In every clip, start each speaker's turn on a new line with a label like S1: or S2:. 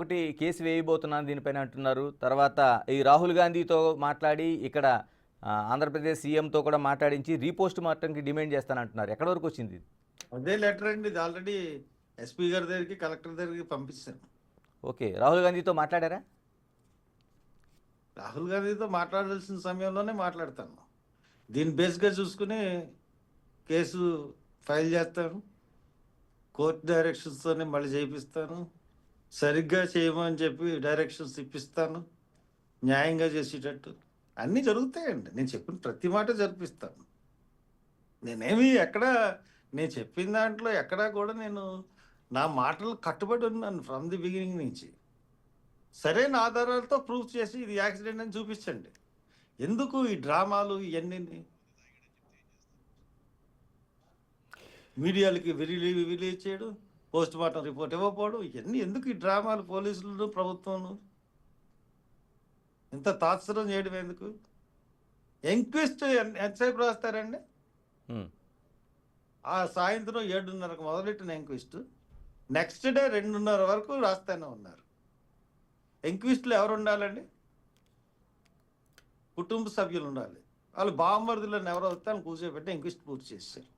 S1: ఒకటి కేసు వేయబోతున్నాను దీనిపైన అంటున్నారు. తర్వాత ఈ రాహుల్ గాంధీతో మాట్లాడి ఇక్కడ ఆంధ్రప్రదేశ్ సీఎంతో కూడా మాట్లాడించి రీపోస్ట్ మార్టంకి డిమాండ్ చేస్తానంటున్నారు. ఎక్కడి వరకు వచ్చింది ఇది?
S2: అదే లెటర్ అండి. ఇది ఆల్రెడీ ఎస్పీ గారి దగ్గరికి, కలెక్టర్ దగ్గరికి పంపించాను.
S1: ఓకే. రాహుల్ గాంధీతో మాట్లాడారా?
S2: రాహుల్ గాంధీతో మాట్లాడాల్సిన సమయంలోనే మాట్లాడతాను. దీన్ని బేస్గా చూసుకుని కేసు ఫైల్ చేస్తాను. కోర్టు డైరెక్షన్స్తోనే మళ్ళీ చేయిస్తాను. సరిగ్గా చేయమని చెప్పి డైరెక్షన్స్ ఇప్పిస్తాను. న్యాయంగా చేసేటట్టు అన్నీ జరుగుతాయండి. నేను చెప్పిన ప్రతి మాట జరిపిస్తాను. నేనేమి నేను చెప్పిన దాంట్లో ఎక్కడా కూడా నేను నా మాటలు కట్టుబడి ఉన్నాను ఫ్రమ్ ది బిగినింగ్ నుంచి. సరైన ఆధారాలతో ప్రూఫ్ చేసి ఇది యాక్సిడెంట్ అని చూపించండి. ఎందుకు ఈ డ్రామాలు ఇవన్నీ మీడియాలకి రిలీజ్ చేయడం, పోస్ట్ మార్టం రిపోర్ట్ ఇవ్వకపోవడం, ఇవన్నీ ఎందుకు ఈ డ్రామాలు? పోలీసులు, ప్రభుత్వం ఇంత తాత్సరం చేయడం ఎందుకు? ఎంక్వెస్ట్ ఎంతసేపు రాస్తారండి? ఆ సాయంత్రం 7:30కు మొదలెట్టిన ఎంక్వెస్ట్ నెక్స్ట్ డే 2:30 వరకు రాస్తూనే ఉన్నారు. ఎంక్వెస్ట్లో ఎవరు ఉండాలండి? కుటుంబ సభ్యులు ఉండాలి. వాళ్ళు బామ్మర్దులను ఎవరో వస్తే వాళ్ళు కూర్చోబెట్టి ఎంక్వెస్ట్ పూర్తి చేస్తారు.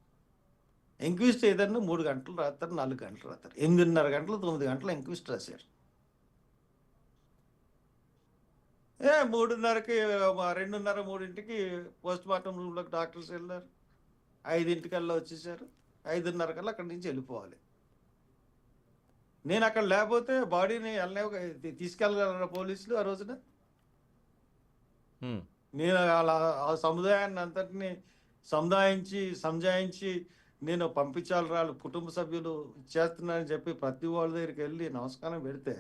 S2: ఎంక్వెస్ట్ ఏదన్నా 3 గంటలు రాస్తారు, 4 గంటలు రాస్తారు. 8:30 గంటలు, 9 గంటలు ఎంక్వెస్ట్ రాశారు. 3:30కి 2:30, 3ంటికి పోస్ట్ మార్టం రూమ్లోకి డాక్టర్స్ వెళ్ళారు. 5ంటికల్లా వచ్చేసారు. 5:30 కల్లా అక్కడి నుంచి వెళ్ళిపోవాలి. నేను అక్కడ లేకపోతే బాడీని తీసుకెళ్ళగలరా పోలీసులు ఆ రోజున? నేను అలా ఆ సముదాయాన్ని అంతటిని సంజాయించి నేను పంపించాలి రాళ్ళు కుటుంబ సభ్యులు ఇచ్చేస్తున్నారని చెప్పి ప్రతి వాళ్ళ దగ్గరికి వెళ్ళి నమస్కారం పెడితే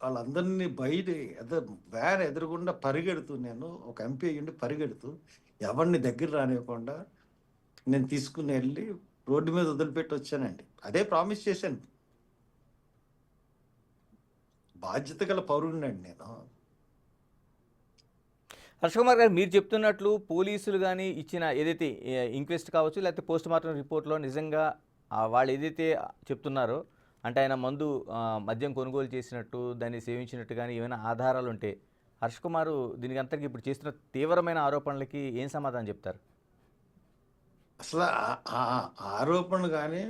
S2: వాళ్ళందరినీ బయట వ్యాన్ ఎదురుగుండా పరిగెడుతూ, నేను ఒక ఎంపీ అయ్యిండి పరిగెడుతూ ఎవరిని దగ్గర రానివ్వకుండా నేను తీసుకుని వెళ్ళి రోడ్డు మీద వదిలిపెట్టి వచ్చానండి. అదే ప్రామిస్ చేశాను. బాధ్యత గల పౌరుడినండి నేను.
S1: హర్ష కుమార్ గారు, మీరు చెప్తున్నట్లు పోలీసులు కానీ ఇచ్చిన ఏదైతే ఇంక్వెస్ట్ కావచ్చు, లేకపోతే పోస్ట్ మార్టం రిపోర్ట్లో నిజంగా వాళ్ళు ఏదైతే చెప్తున్నారో, అంటే ఆయన మద్యం కొనుగోలు చేసినట్టు, దాన్ని సేవించినట్టు కానీ ఏమైనా ఆధారాలు ఉంటే హర్ష కుమారు దీనికి అంతటికి ఇప్పుడు చేస్తున్న తీవ్రమైన ఆరోపణలకి ఏం సమాధానం చెప్తారు?
S2: అసలు ఆరోపణ కానీ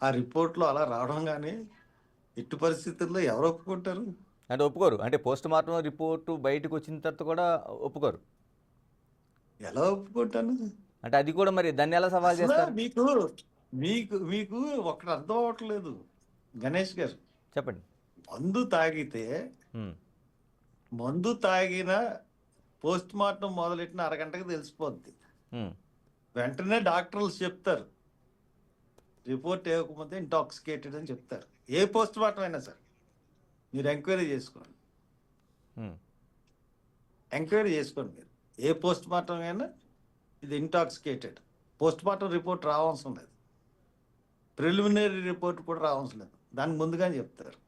S2: ఆ రిపోర్ట్లో అలా రావడం కానీ ఎట్టి పరిస్థితుల్లో ఎవరు ఒప్పుకుంటారు?
S1: అంటే ఒప్పుకోరు. అంటే పోస్ట్ మార్టం రిపోర్టు బయటకు వచ్చిన తర్వాత కూడా ఒప్పుకోరు.
S2: ఎలా ఒప్పుకుంటాను?
S1: అంటే అది కూడా మరి దాన్ని ఎలా సవాల్ చేస్తారు?
S2: మీకు మీకు మీకు ఒకటి అర్థం అవ్వట్లేదు గణేష్ గారు.
S1: చెప్పండి.
S2: మందు తాగిన పోస్ట్ మార్టం మొదలెట్టిన అరగంటకు తెలిసిపోద్ది. వెంటనే డాక్టర్లు చెప్తారు, రిపోర్ట్ ఇవ్వకపోతే ఇంటాక్సికేటెడ్ అని చెప్తారు. ఏ పోస్ట్ మార్టం అయినా సరే మీరు ఎంక్వైరీ చేసుకోండి. మీరు ఏ పోస్ట్ మార్టం అయినా ఇది ఇంటాక్సికేటెడ్. పోస్ట్ మార్టం రిపోర్ట్ రావాల్సిన లేదు, ప్రిలిమినరీ రిపోర్ట్ కూడా రావాల్సిన లేదు. దానికి ముందుగానే చెప్తారు.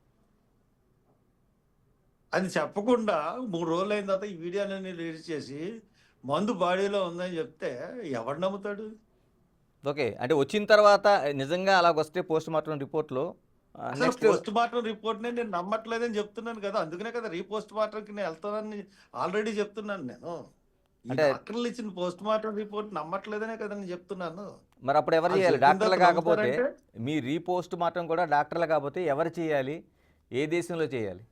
S2: అది చెప్పకుండా 3 రోజులు అయిన తర్వాత ఈ వీడియోలన్నీ రిలీజ్ చేసి మందు బాడీలో ఉందని చెప్తే ఎవడు నమ్ముతాడు?
S1: ఓకే. అంటే వచ్చిన తర్వాత నిజంగా అలాగొస్తే పోస్ట్ మార్టం రిపోర్ట్లో
S2: పోస్ట్ మార్టం రిపోర్ట్నే నేను నమ్మట్లేదని చెప్తున్నాను కదా. అందుకనే కదా రీపోస్ట్ మార్టంకి నేను వెళ్తానని ఆల్రెడీ చెప్తున్నాను. నేను అంటే డాక్టర్లు ఇచ్చిన పోస్ట్ మార్టం రిపోర్ట్ నమ్మట్లేదనే కదా నేను చెప్తున్నాను.
S1: మరి అప్పుడు ఎవరు చేయాలి? డాక్టర్లు కాకపోతే, మీ రీపోస్ట్ మార్టం కూడా డాక్టర్లు కాకపోతే ఎవరు చేయాలి? ఏ దేశంలో చేయాలి?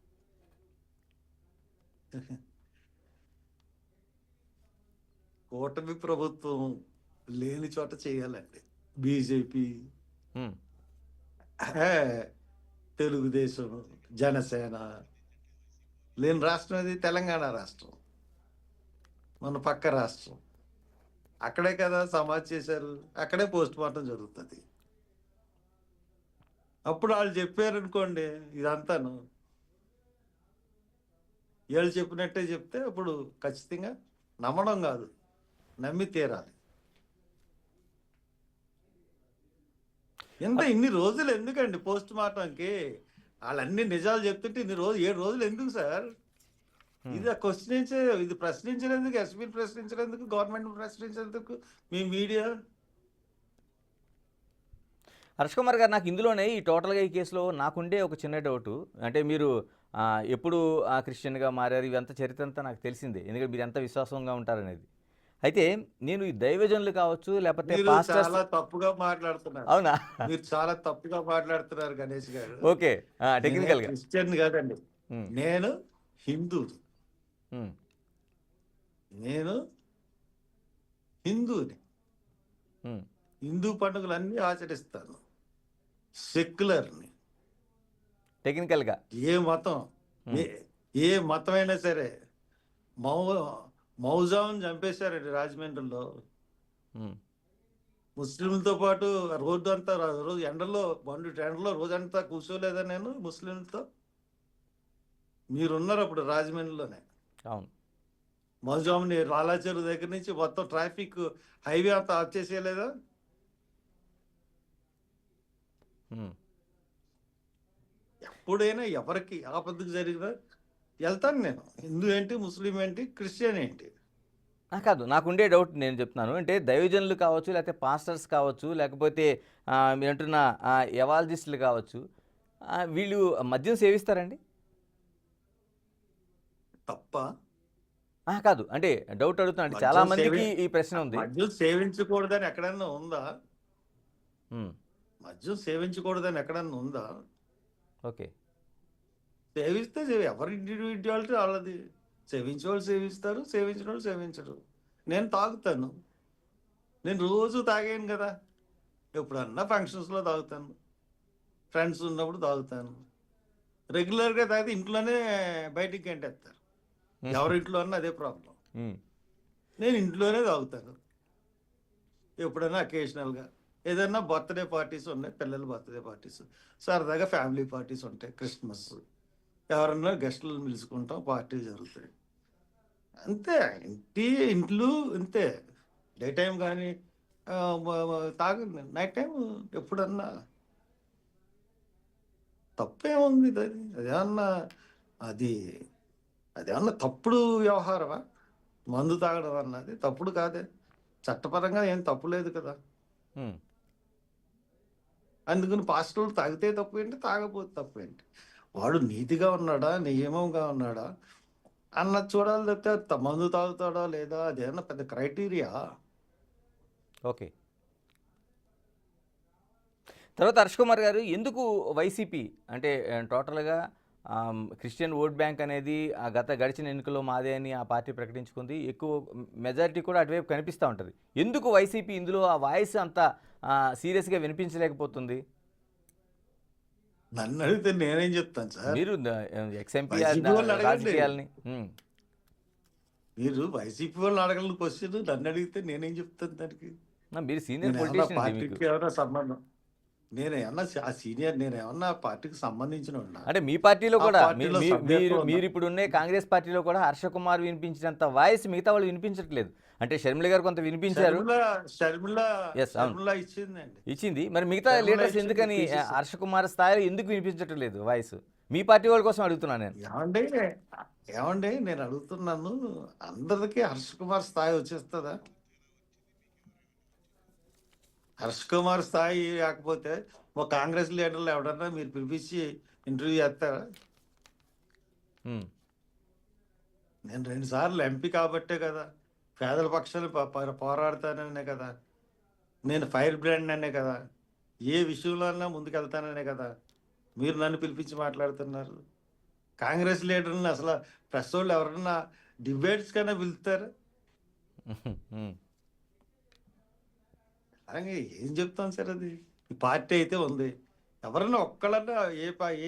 S2: కూటమి ప్రభుత్వం లేని చోట చేయాలండి. బీజేపీ, తెలుగుదేశం, జనసేన లేని రాష్ట్రం అది తెలంగాణ రాష్ట్రం, మన పక్క రాష్ట్రం. అక్కడే కదా సమాజ్ చేశారు, అక్కడే పోస్ట్ మార్టం జరుగుతుంది. అప్పుడు వాళ్ళు చెప్పారనుకోండి ఇదంతాను, వీళ్ళు చెప్పినట్టే చెప్తే అప్పుడు ఖచ్చితంగా నమ్మడం కాదు, నమ్మి తీరాలి. ఇన్ని రోజులు ఎందుకండి పోస్ట్ మార్టంకి? వాళ్ళన్ని నిజాలు చెప్తుంటే 7 రోజులు ఎందుకు సార్? ఇది ఇది ప్రశ్నించలేందుకు, ఎస్పీని ప్రశ్నించలేందుకు, గవర్నమెంట్ ప్రశ్నించేందుకు, మీ మీడియా?
S1: హర్ష్ కుమార్ గారు, నాకు ఇందులోనే ఈ టోటల్గా ఈ కేసులో నాకుండే ఒక చిన్న డౌటు. అంటే మీరు ఎప్పుడు క్రిస్టియన్గా మారారు, ఇవంతా చరిత్ర అంతా నాకు తెలిసిందే, ఎందుకంటే మీరు ఎంత విశ్వాసంగా ఉంటారనేది. అయితే నేను ఈ దైవజనులు కావచ్చు, లేకపోతే
S2: మీరు
S1: పాస్టర్స్.
S2: చాలా తప్పుగా మాట్లాడుతున్నారు.
S1: అవునా?
S2: మీరు చాలా తప్పుగా మాట్లాడుతున్నారు గణేష్ గారు.
S1: ఓకే.
S2: నేనే
S1: టెక్నికల్గా.
S2: క్రిస్టియన్ కాదండి.
S1: ఉమ్,
S2: నేను హిందూ.
S1: ఉమ్,
S2: నేను హిందూని.
S1: ఉమ్,
S2: హిందూ పండుగలన్నీ ఆచరిస్తాను. సెక్యులర్ని.
S1: టెక్నికల్గా.
S2: ఏ మతం,
S1: ఉమ్,
S2: ఏ ఏ మతమైనా సరే. మౌ మౌజాను చంపేశారండి రాజమండ్రిలో.
S1: ఉమ్,
S2: ముస్లింలతో పాటు రోడ్డు అంతా రోజు ఎండలో ఎండలో రోజంతా కూర్చోలేదా నేను ముస్లింలతో? మీరున్నారు అప్పుడు రాజమండ్రిలోనే.
S1: అవును.
S2: మౌజాముని లాలాచెరు దగ్గర నుంచి మొత్తం ట్రాఫిక్ హైవే అంతా ఆఫ్ చేసేయలేదా?
S1: ఉమ్.
S2: ఎప్పుడైనా ఎవరికి ఆపదకు జరిగినా వెళ్తాను నేను. హిందూ ఏంటి, ముస్లిం ఏంటి, క్రిస్టియన్ ఏంటి.
S1: కాదు, నాకుండే డౌట్ నేను చెప్తున్నాను. అంటే దైవజనులు కావచ్చు, లేకపోతే పాస్టర్స్ కావచ్చు, లేకపోతే మీరు అంటున్న ఎవాలజిస్టులు కావచ్చు, వీళ్ళు మద్యం సేవిస్తారండి?
S2: తప్ప
S1: కాదు, అంటే డౌట్ అడుగుతున్నా. అంటే చాలా
S2: మద్యం
S1: మందికి ఈ ప్రశ్న ఉంది.
S2: మద్యం సేవించకూడదని ఎక్కడన్నా ఉందా?
S1: ఉమ్,
S2: మద్యం సేవించకూడదని ఎక్కడన్నా ఉందా?
S1: ఓకే.
S2: సేవిస్తే ఎవరి ఇండివిజువాలిటీ వాళ్ళది. సేవించే వాళ్ళు సేవిస్తారు, సేవించిన వాళ్ళు సేవించరు. నేను తాగుతాను. నేను రోజు తాగాను కదా. ఎప్పుడన్నా ఫంక్షన్స్లో తాగుతాను, ఫ్రెండ్స్ ఉన్నప్పుడు తాగుతాను. రెగ్యులర్గా తాగితే ఇంట్లోనే బయటికి గంటేస్తారు. ఎవరింట్లో అన్నా అదే ప్రాబ్లం.
S1: ఉమ్,
S2: నేను ఇంట్లోనే తాగుతాను. ఎప్పుడైనా అకేషనల్గా ఏదైనా బర్త్డే పార్టీస్ ఉన్నాయి, పిల్లల బర్త్డే పార్టీస్, సరదాగా ఫ్యామిలీ పార్టీస్ ఉంటాయి, క్రిస్మస్, ఎవరన్నా గెస్టులను పిలుచుకుంటాం, పార్టీలు జరుగుతాయి. అంతే. ఇంట్లో అంతే. డే టైం కానీ తాగండి. నైట్ టైం ఎప్పుడన్నా తప్పేముంది అదేమన్నా అది అదేమన్నా తప్పుడు వ్యవహారమా? మందు తాగడం అన్నది తప్పుడు కాదే. చట్టపరంగా ఏం తప్పు లేదు కదా.
S1: ఉమ్.
S2: అందుకని పాస్టర్లు తాగితే తప్పు ఏంటి, తాగకపోతే తప్పు ఏంటి? వాడు నీతిగా ఉన్నాడా, నియమంగా ఉన్నాడా అన్నది చూడాలి తప్పితే మందు తాగుతాడా లేదా అదేమన్నా పెద్ద క్రైటీరియా?
S1: ఓకే. తర్వాత హర్ష్ కుమార్ గారు, ఎందుకు వైసీపీ అంటే టోటల్గా క్రిస్టియన్ ఓట్ బ్యాంక్ అనేది గడిచిన ఎన్నికల్లో మాదే అని ఆ పార్టీ ప్రకటించుకుంది, ఎక్కువ మెజారిటీ కూడా అటువైపు కనిపిస్తూ ఉంటుంది. ఎందుకు వైసీపీ ఇందులో ఆ వాయిస్ అంత సీరియస్గా వినిపించలేకపోతుంది?
S2: నన్ను అడిగితే నేనేం చెప్తాను సార్?
S1: మీరు ఎక్స్ఎంపీ
S2: వైసీపీ వాళ్ళు అడగండి.
S1: రాజకీయాలని.
S2: మీరు వైసీపీ వాళ్ళు అడగలను క్వశ్చన్, నన్ను అడిగితే నేనేం చెప్తాను దానికి?
S1: మీరు సీనియర్
S2: నేను ఏమన్నా
S1: పొలిటీషియన్ అండి. మీకు
S2: పార్టీకి ఏమైనా సంబంధం? నేను ఏమన్నా ఆ సీనియర్, నేను ఏమన్నా పార్టీకి సంబంధించిన ఉన్నా?
S1: అంటే మీ పార్టీలో
S2: ఆ
S1: కూడా
S2: పార్టీలో సభ్యత్వం ఉందా?
S1: మీరు ఇప్పుడు ఉన్న కాంగ్రెస్ పార్టీలో కూడా హర్ష కుమార్ వినిపించినంత వాయిస్ మిగతా వాళ్ళు వినిపించట్లేదు. అంటే షర్మిల గారు కొంత వినిపించారు.
S2: షర్మిల
S1: Yes, అవును.
S2: షర్మిల ఇచ్చిందండి.
S1: ఇచ్చింది. మరి మిగతా
S2: షర్మిల
S1: లీడర్స్
S2: ఇచ్చింది,
S1: ఎందుకని
S2: తీసేసి.
S1: హర్ష కుమార్ స్థాయిలో ఎందుకు వినిపించటం లేదు వాయిస్? మీ పార్టీ వాళ్ళ కోసం అడుగుతున్నాను నేను.
S2: ఏమండి ఏమండి నేను అడుగుతున్నాను, అందరికీ హర్ష్ కుమార్ స్థాయి వచ్చేస్తుందా? హర్ష్ కుమార్ స్థాయి కాకపోతే ఒక కాంగ్రెస్ లీడర్లు ఎవడన్నా మీరు పిలిపించి ఇంటర్వ్యూ చేస్తారా?
S1: ఉమ్,
S2: నేను 2 సార్లు ఎంపీ కాబట్టే కదా, పేదల పక్షాలు పోరాడతాననే కదా, నేను ఫైర్ బ్రాండ్ అనే కదా, ఏ విషయంలో అన్నా ముందుకెళ్తాననే కదా మీరు నన్ను పిలిపించి మాట్లాడుతున్నారు. కాంగ్రెస్ లీడర్ని అసలు ప్రెస్ వాళ్ళు ఎవరన్నా డిబేట్స్ కన్నా పిలుస్తారు?
S1: ఉమ్,
S2: అలాగే ఏం చెప్తాం సార్? అది ఈ పార్టీ అయితే ఉంది. ఎవరన్నా ఒక్కళ్ళన్నా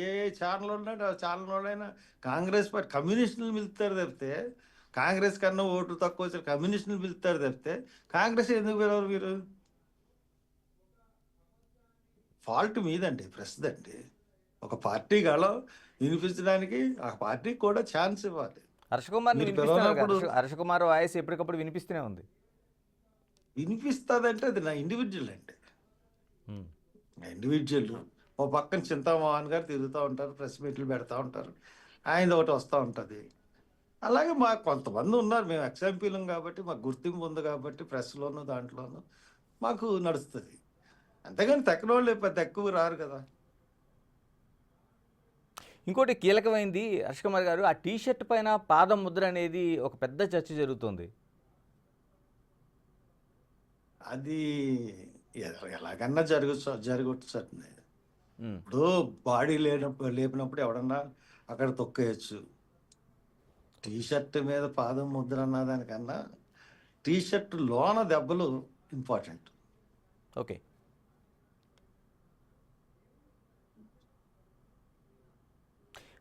S2: ఏ ఛానల్ ఉన్నా ఛానల్ వాళ్ళైనా కాంగ్రెస్ పార్టీ కమ్యూనిస్టులు పిలుస్తారు తప్పితే, కాంగ్రెస్ కన్నా ఓటు తక్కువ వచ్చిన కమ్యూనిస్టులు పిలుస్తారు తప్పితే కాంగ్రెస్ ఎందుకు పిలవరు మీరు? ఫాల్ట్ మీదండి, ప్రెస్దండి. ఒక పార్టీ గళం వినిపించడానికి ఆ పార్టీకి కూడా ఛాన్స్ ఇవ్వాలి.
S1: హర్ష కుమార్ని
S2: మీరు
S1: వినిపిస్తున్నారు కదా.
S2: పిలవనప్పుడు
S1: హర్ష కుమార్ వాయిస్ ఎప్పటికప్పుడు వినిపిస్తూనే ఉంది.
S2: వినిపిస్తుందంటే అది నా ఇండివిజువల్ అండి.
S1: ఉమ్,
S2: ఇండివిజువల్. ఓ పక్కన చింతామోహన్ గారు తిరుగుతూ ఉంటారు, ప్రెస్ మీట్లు పెడతా ఉంటారు, ఆయన ఒకటి వస్తూ ఉంటుంది. అలాగే మాకు కొంతమంది ఉన్నారు, మేము ఎక్స్ఎంపీలం కాబట్టి మాకు గుర్తింపు ఉంది కాబట్టి ప్రెస్లోను దాంట్లోనూ మాకు నడుస్తుంది. అంతేగాని తక్కువ వాళ్ళు పెద్ద ఎక్కువ రారు కదా.
S1: ఇంకోటి కీలకమైంది హర్ష కుమార్ గారు, ఆ టీ షర్ట్ పైన పాదం ముద్ర అనేది ఒక పెద్ద చర్చ జరుగుతుంది.
S2: అది ఎలాగన్నా జరగచ్చు.
S1: ఉమ్,
S2: ఇప్పుడు బాడీ లేపినప్పుడు ఎవడన్నా అక్కడ తొక్కేయచ్చు. టీ షర్ట్ మీద పాదం ముద్ర అన్న దానికన్నా టీ షర్ట్ లోన దెబ్బలు ఇంపార్టెంట్.
S1: ఓకే.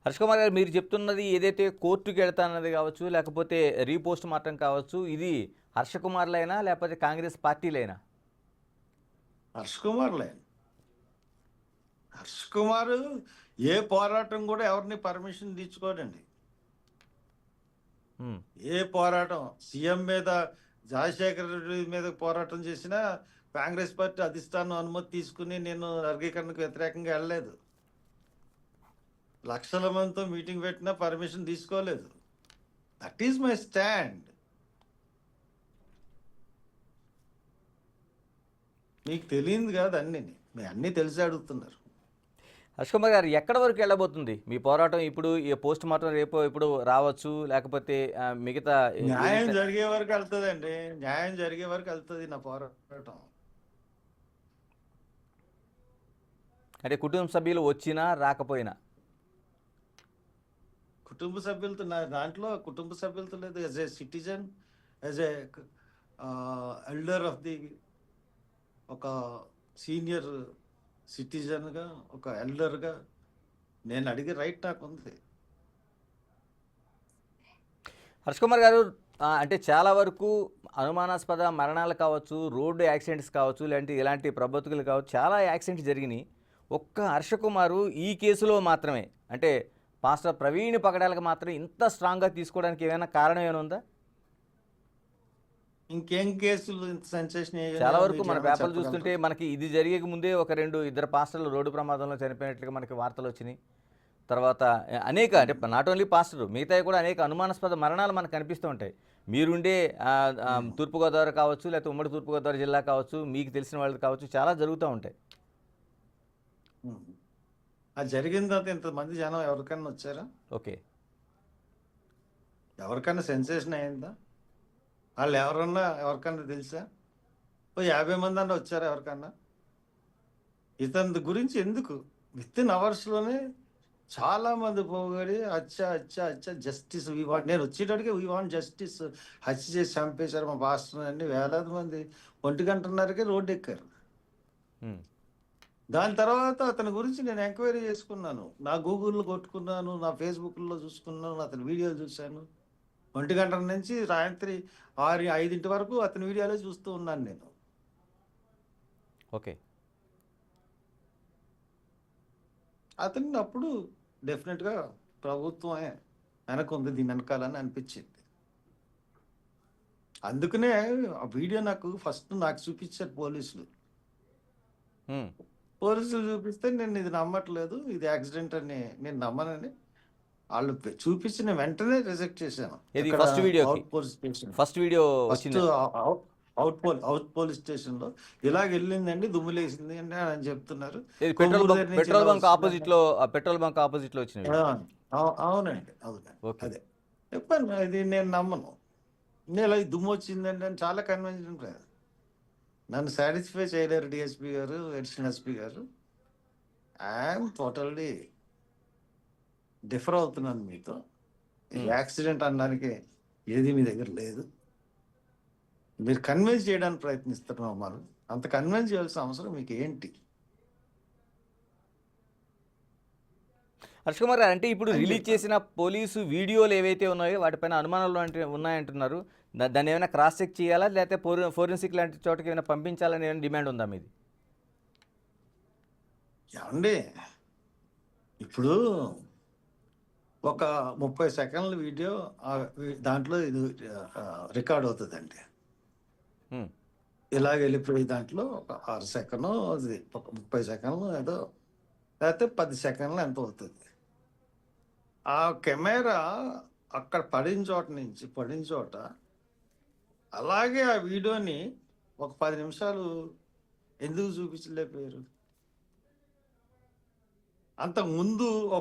S1: హర్ష కుమార్ గారు, మీరు చెప్తున్నది ఏదైతే కోర్టుకి వెళ్తానన్నది కావచ్చు, లేకపోతే రీపోస్ట్ మార్టం కావచ్చు, ఇది హర్ష కుమార్లైనా లేకపోతే కాంగ్రెస్ పార్టీలైనా?
S2: హర్ష్ కుమార్ ఏ పోరాటం కూడా ఎవరిని పర్మిషన్ తీసుకోడండి.
S1: ఉమ్,
S2: ఏ పోరాటం సీఎం మీద, రాజశేఖర రెడ్డి మీద పోరాటం చేసినా కాంగ్రెస్ పార్టీ అధిష్టానం అనుమతి తీసుకుని నేను వర్గీకరణకు వ్యతిరేకంగా వెళ్ళలేదు. లక్షల మందితో మీటింగ్ పెట్టినా పర్మిషన్ తీసుకోలేదు. That is my stand. మీకు తెలియదు కాదు అన్ని, మీ అన్నీ తెలిసి అడుగుతున్నారు.
S1: హర్ష కుమార్ గారు, ఎక్కడి వరకు వెళ్ళబోతుంది మీ పోరాటం? ఇప్పుడు ఈ పోస్ట్ మార్టం రేపు ఇప్పుడు రావచ్చు, లేకపోతే మిగతా
S2: న్యాయం జరిగే వరకు వెళ్తుందండి. న్యాయం జరిగే వరకు వెళ్తుంది నా పోరాటం.
S1: అంటే కుటుంబ సభ్యులు వచ్చినా రాకపోయినా?
S2: కుటుంబ సభ్యులతో దాంట్లో కుటుంబ సభ్యులతో లేదు. As a citizen, as a elder of the, ఒక సీనియర్ సిటిజన్గా, ఒక ఎల్డర్గా నేను అడిగే రైట్ నాకు ఉంది.
S1: హర్ష కుమార్ గారు, అంటే చాలా వరకు అనుమానాస్పద మరణాలు కావచ్చు, రోడ్డు యాక్సిడెంట్స్ కావచ్చు, ఇలాంటి ప్రబతుకులు కావచ్చు, చాలా యాక్సిడెంట్స్ జరిగినాయి. ఒక్క హర్ష కుమారు ఈ కేసులో మాత్రమే, అంటే పాస్టర్ ప్రవీణ్ పగడాలకు మాత్రం ఇంత స్ట్రాంగ్గా తీసుకోవడానికి ఏమైనా కారణం ఏమైనా ఉందా?
S2: ఇంకేం కేసులు ఇంత సెన్సేషన్
S1: చాలా వరకు మన పేపర్లు చూస్తుంటే మనకి ఇది జరిగే ముందే ఇద్దరు పాస్టర్లు రోడ్డు ప్రమాదంలో చనిపోయినట్లుగా మనకి వార్తలు వచ్చినాయి. తర్వాత అనేక, అంటే నాట్ ఓన్లీ పాస్టర్, మిగతా కూడా అనేక అనుమానాస్పద మరణాలు మనకు కనిపిస్తూ ఉంటాయి. మీరుండే తూర్పుగోదావరి కావచ్చు, లేకపోతే ఉమ్మడి తూర్పుగోదావరి జిల్లా కావచ్చు, మీకు తెలిసిన వాళ్ళు కావచ్చు, చాలా జరుగుతూ ఉంటాయి.
S2: అది జరిగిన తర్వాత ఇంతమంది జనం ఎవరికన్నా వచ్చారా?
S1: ఓకే.
S2: ఎవరికన్నా సెన్సేషన్ అయిందా? వాళ్ళు ఎవరికన్నా తెలుసా? 50 మంది అన్న వచ్చారా ఎవరికన్నా? ఇతని గురించి ఎందుకు విత్ ఇన్ అవర్స్లోనే చాలా మంది పోగొడి అచ్చా జస్టిస్ నేను వచ్చేటడికి వీ వాంట్ జస్టిస్, హత్య చేసి చంపేశారు మా పాస్టర్ అన్ని వేలాది మంది 1 గంటన్నరకే రోడ్డు ఎక్కారు. దాని తర్వాత అతని గురించి నేను ఎంక్వైరీ చేసుకున్నాను. నా గూగుల్లో కొట్టుకున్నాను, నా ఫేస్బుక్లో చూసుకున్నాను, అతని వీడియోలు చూశాను. 1 గంటల నుంచి రాత్రి 6-5 వరకు అతని వీడియోలే చూస్తూ ఉన్నాను నేను.
S1: ఓకే.
S2: అతన్ని అప్పుడు డెఫినెట్గా ప్రభుత్వమే వెనకుంది దీని వెనకాలని అనిపించింది. అందుకనే ఆ వీడియో నాకు చూపించారు పోలీసులు. పోలీసులు చూపిస్తే నేను ఇది నమ్మట్లేదు, ఇది యాక్సిడెంట్ అని నేను నమ్మనని వాళ్ళు చూపించిన వెంటనే రిజెక్ట్ చేశాను.
S1: First video
S2: out police station లో ఇలాగ వెళ్ళిందండి, దుమ్ములేసింది అండి అని చెప్తున్నారు.
S1: పెట్రోల్ బంక్ ఆపోజిట్ లో వచ్చింది.
S2: అవునండి. అదే చెప్పాను, ఇది నేను నమ్మను. నేను ఇలా దుమ్ము వచ్చిందండి అని చాలా కన్విన్సింగ్ లేదు. నన్ను సాటిస్ఫై చేయలేరు డిఎస్పీ గారు, అడిషనల్ ఎస్పీ గారు. ఐఎమ్ టోటల్లీ డిఫర్ అవుతున్నాను మీతో. యాక్సిడెంట్ అనడానికి ఏది మీ దగ్గర లేదు. మీరు కన్విన్స్ చేయడానికి ప్రయత్నిస్తున్నాం. మనం అంత కన్విన్స్ చేయాల్సిన అవసరం మీకు ఏంటి?
S1: హర్ష కుమార్ గారు, అంటే ఇప్పుడు రిలీజ్ చేసిన పోలీసు వీడియోలు ఏవైతే ఉన్నాయో వాటిపైన అనుమానాలు ఉన్నాయంటున్నారు. దాన్ని ఏమైనా క్రాస్ చెక్ చేయాలా, లేకపోతే ఫోరెన్సిక్ లాంటి చోటకి ఏమైనా పంపించాలని ఏమైనా డిమాండ్ ఉందా మీది?
S2: ఏమండి, ఇప్పుడు ఒక 30 సెకండ్ల వీడియో దాంట్లో ఇది రికార్డ్ అవుతుందండి. ఇలాగ వెళ్ళిపోయి దాంట్లో ఒక 6 సెకండ్, అది ఒక 30 సెకండ్లు ఏదో, లేకపోతే 10 సెకండ్లు ఎంత అవుతుంది. ఆ కెమెరా అక్కడ పడిన చోట అలాగే ఆ వీడియోని ఒక 10 నిమిషాలు ఎందుకు చూపించలేకపోయారు? అంతకు ముందు ఓ